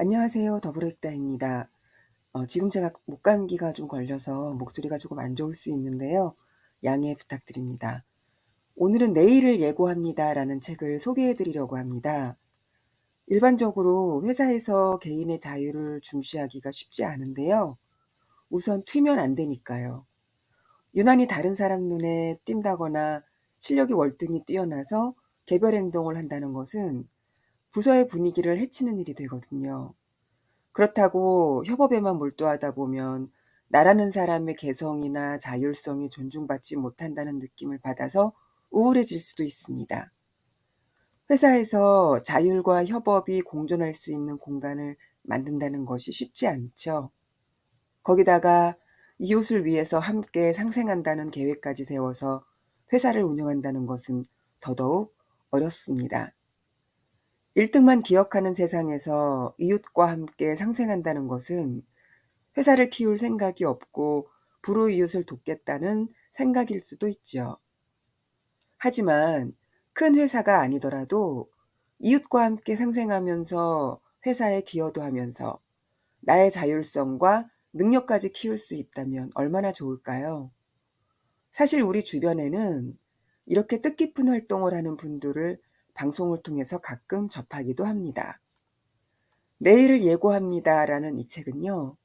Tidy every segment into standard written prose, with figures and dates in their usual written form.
안녕하세요. 더블유익다입니다. 지금 제가 목감기가 좀 걸려서 목소리가 조금 안 좋을 수 있는데요. 양해 부탁드립니다. 오늘은 내일을 예고합니다라는 책을 소개해 드리려고 합니다. 일반적으로 회사에서 개인의 자유를 중시하기가 쉽지 않은데요. 우선 튀면 안 되니까요. 유난히 다른 사람 눈에 띈다거나 실력이 월등히 뛰어나서 개별 행동을 한다는 것은 부서의 분위기를 해치는 일이 되거든요. 그렇다고 협업에만 몰두하다 보면 나라는 사람의 개성이나 자율성이 존중받지 못한다는 느낌을 받아서 우울해질 수도 있습니다. 회사에서 자율과 협업이 공존할 수 있는 공간을 만든다는 것이 쉽지 않죠. 거기다가 이웃을 위해서 함께 상생한다는 계획까지 세워서 회사를 운영한다는 것은 더더욱 어렵습니다. 1등만 기억하는 세상에서 이웃과 함께 상생한다는 것은 회사를 키울 생각이 없고 불우이웃을 돕겠다는 생각일 수도 있죠. 하지만 큰 회사가 아니더라도 이웃과 함께 상생하면서 회사에 기여도 하면서 나의 자율성과 능력까지 키울 수 있다면 얼마나 좋을까요? 사실 우리 주변에는 이렇게 뜻깊은 활동을 하는 분들을 방송을 통해서 가끔 접하기도 합니다. 내일을 예고합니다라는 이 책은요.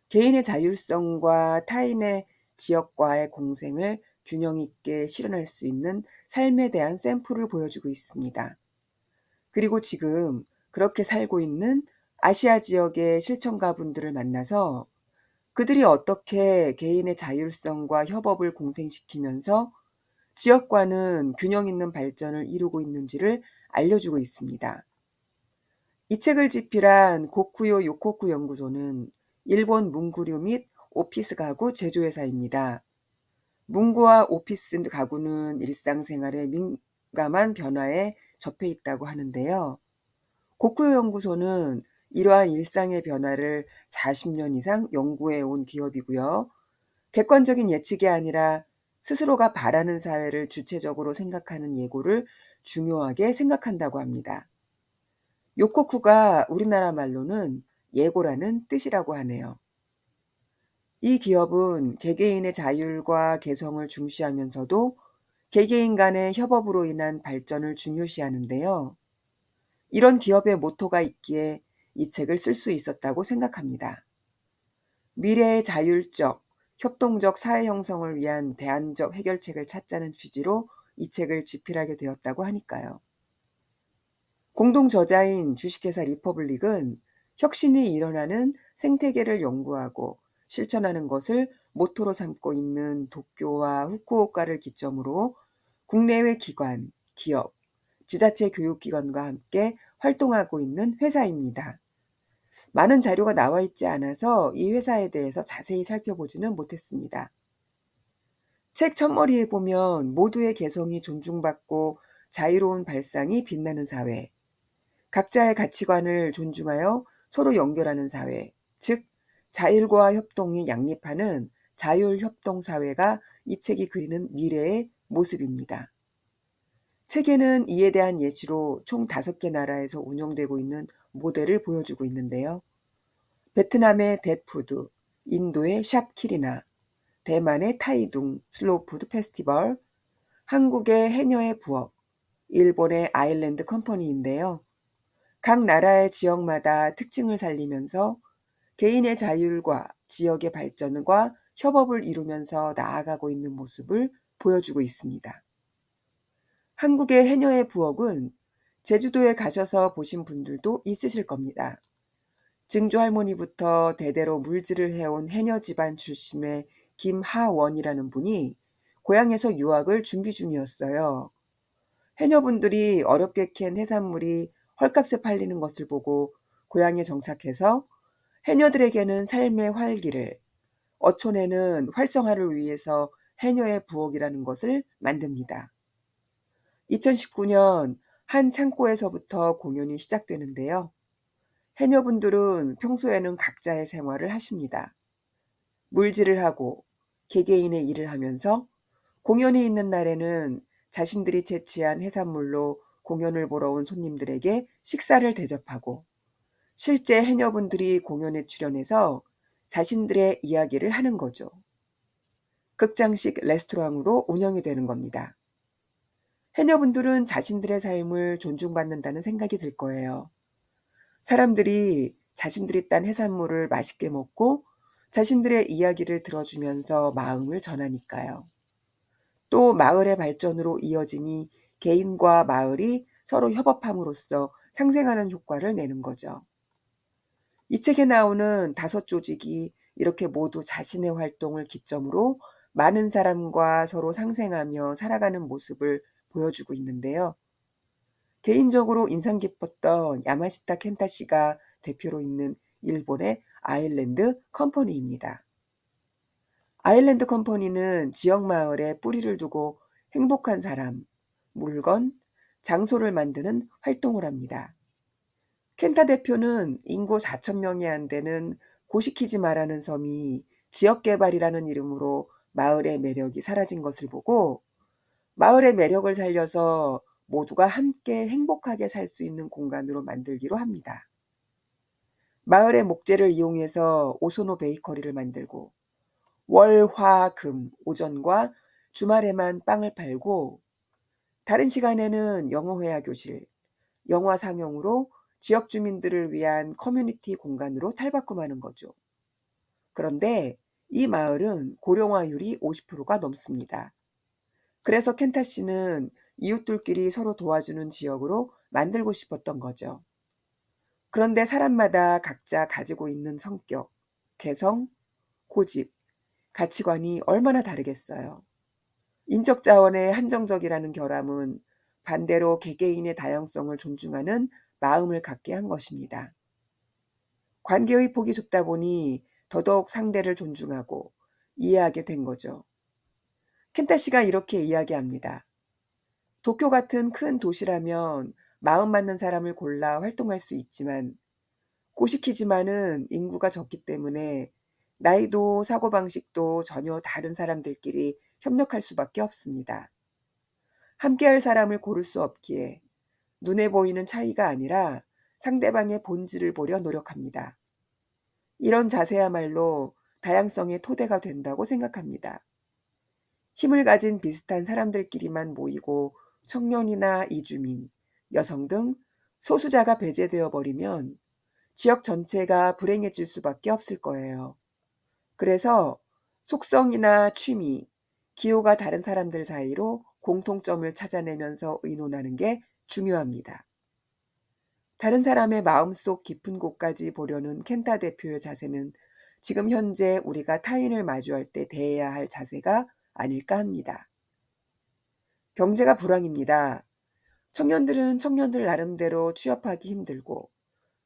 개인의 자율성과 타인의 지역과의 공생을 균형 있게 실현할 수 있는 삶에 대한 샘플을 보여주고 있습니다. 그리고 지금 그렇게 살고 있는 아시아 지역의 실천가분들을 만나서 그들이 어떻게 개인의 자율성과 협업을 공생시키면서 지역과는 균형 있는 발전을 이루고 있는지를 알려주고 있습니다. 이 책을 집필한 고쿠요 요코쿠 연구소는 일본 문구류 및 오피스 가구 제조회사입니다. 문구와 오피스 가구는 일상생활의 민감한 변화에 접해 있다고 하는데요. 고쿠요 연구소는 이러한 일상의 변화를 40년 이상 연구해 온 기업이고요. 객관적인 예측이 아니라 스스로가 바라는 사회를 주체적으로 생각하는 예고를 중요하게 생각한다고 합니다. 요코쿠가 우리나라 말로는 예고라는 뜻이라고 하네요. 이 기업은 개개인의 자율과 개성을 중시하면서도 개개인 간의 협업으로 인한 발전을 중요시하는데요. 이런 기업의 모토가 있기에 이 책을 쓸 수 있었다고 생각합니다. 미래의 자율적, 협동적 사회 형성을 위한 대안적 해결책을 찾자는 취지로 이 책을 집필하게 되었다고 하니까요. 공동 저자인 주식회사 리퍼블릭은 혁신이 일어나는 생태계를 연구하고 실천하는 것을 모토로 삼고 있는 도쿄와 후쿠오카를 기점으로 국내외 기관, 기업, 지자체 교육기관과 함께 활동하고 있는 회사입니다. 많은 자료가 나와 있지 않아서 이 회사에 대해서 자세히 살펴보지는 못했습니다. 책 첫머리에 보면 모두의 개성이 존중받고 자유로운 발상이 빛나는 사회, 각자의 가치관을 존중하여 서로 연결하는 사회, 즉 자율과 협동이 양립하는 자율협동사회가 이 책이 그리는 미래의 모습입니다. 책에는 이에 대한 예시로 총 5개 나라에서 운영되고 있는 모델을 보여주고 있는데요. 베트남의 뎃푸드, 인도의 샵키리나, 대만의 타이둥 슬로우푸드 페스티벌, 한국의 해녀의 부엌, 일본의 아일랜드 컴퍼니인데요. 각 나라의 지역마다 특징을 살리면서 개인의 자율과 지역의 발전과 협업을 이루면서 나아가고 있는 모습을 보여주고 있습니다. 한국의 해녀의 부엌은 제주도에 가셔서 보신 분들도 있으실 겁니다. 증조 할머니부터 대대로 물질을 해온 해녀 집안 출신의 김하원이라는 분이 고향에서 유학을 준비 중이었어요. 해녀분들이 어렵게 캔 해산물이 헐값에 팔리는 것을 보고 고향에 정착해서 해녀들에게는 삶의 활기를, 어촌에는 활성화를 위해서 해녀의 부엌이라는 것을 만듭니다. 2019년 한 창고에서부터 공연이 시작되는데요. 해녀분들은 평소에는 각자의 생활을 하십니다. 물질을 하고 개개인의 일을 하면서 공연이 있는 날에는 자신들이 채취한 해산물로 공연을 보러 온 손님들에게 식사를 대접하고 실제 해녀분들이 공연에 출연해서 자신들의 이야기를 하는 거죠. 극장식 레스토랑으로 운영이 되는 겁니다. 해녀분들은 자신들의 삶을 존중받는다는 생각이 들 거예요. 사람들이 자신들이 딴 해산물을 맛있게 먹고 자신들의 이야기를 들어주면서 마음을 전하니까요. 또 마을의 발전으로 이어지니 개인과 마을이 서로 협업함으로써 상생하는 효과를 내는 거죠. 이 책에 나오는 5조직이 이렇게 모두 자신의 활동을 기점으로 많은 사람과 서로 상생하며 살아가는 모습을 보여주고 있는데요. 개인적으로 인상 깊었던 야마시타 켄타시가 대표로 있는 일본의 아일랜드 컴퍼니입니다. 아일랜드 컴퍼니는 지역 마을에 뿌리를 두고 행복한 사람, 물건, 장소를 만드는 활동을 합니다. 켄타 대표는 인구 4천 명이 안 되는 고시키지마라는 섬이 지역개발이라는 이름으로 마을의 매력이 사라진 것을 보고 마을의 매력을 살려서 모두가 함께 행복하게 살 수 있는 공간으로 만들기로 합니다. 마을의 목재를 이용해서 오소노 베이커리를 만들고 월, 화, 금, 오전과 주말에만 빵을 팔고 다른 시간에는 영어회화 교실, 영화 상영으로 지역 주민들을 위한 커뮤니티 공간으로 탈바꿈하는 거죠. 그런데 이 마을은 고령화율이 50%가 넘습니다. 그래서 켄타 씨는 이웃들끼리 서로 도와주는 지역으로 만들고 싶었던 거죠. 그런데 사람마다 각자 가지고 있는 성격, 개성, 고집, 가치관이 얼마나 다르겠어요. 인적 자원의 한정적이라는 결함은 반대로 개개인의 다양성을 존중하는 마음을 갖게 한 것입니다. 관계의 폭이 좁다 보니 더더욱 상대를 존중하고 이해하게 된 거죠. 켄타 씨가 이렇게 이야기합니다. 도쿄 같은 큰 도시라면 마음 맞는 사람을 골라 활동할 수 있지만 고시키지만은 인구가 적기 때문에 나이도 사고방식도 전혀 다른 사람들끼리 협력할 수밖에 없습니다. 함께할 사람을 고를 수 없기에 눈에 보이는 차이가 아니라 상대방의 본질을 보려 노력합니다. 이런 자세야말로 다양성의 토대가 된다고 생각합니다. 힘을 가진 비슷한 사람들끼리만 모이고 청년이나 이주민, 여성 등 소수자가 배제되어 버리면 지역 전체가 불행해질 수밖에 없을 거예요. 그래서 속성이나 취미, 기호가 다른 사람들 사이로 공통점을 찾아내면서 의논하는 게 중요합니다. 다른 사람의 마음속 깊은 곳까지 보려는 켄타 대표의 자세는 지금 현재 우리가 타인을 마주할 때 대해야 할 자세가 아닐까 합니다. 경제가 불황입니다. 청년들은 청년들 나름대로 취업하기 힘들고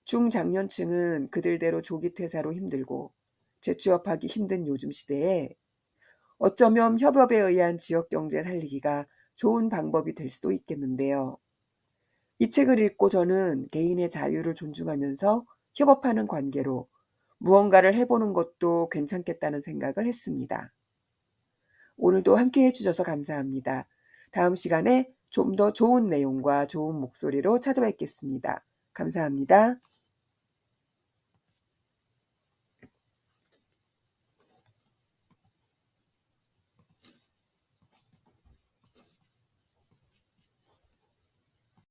중장년층은 그들대로 조기 퇴사로 힘들고 재취업하기 힘든 요즘 시대에 어쩌면 협업에 의한 지역 경제 살리기가 좋은 방법이 될 수도 있겠는데요. 이 책을 읽고 저는 개인의 자유를 존중하면서 협업하는 관계로 무언가를 해보는 것도 괜찮겠다는 생각을 했습니다. 오늘도 함께 해주셔서 감사합니다. 다음 시간에 좀 더 좋은 내용과 좋은 목소리로 찾아뵙겠습니다. 감사합니다.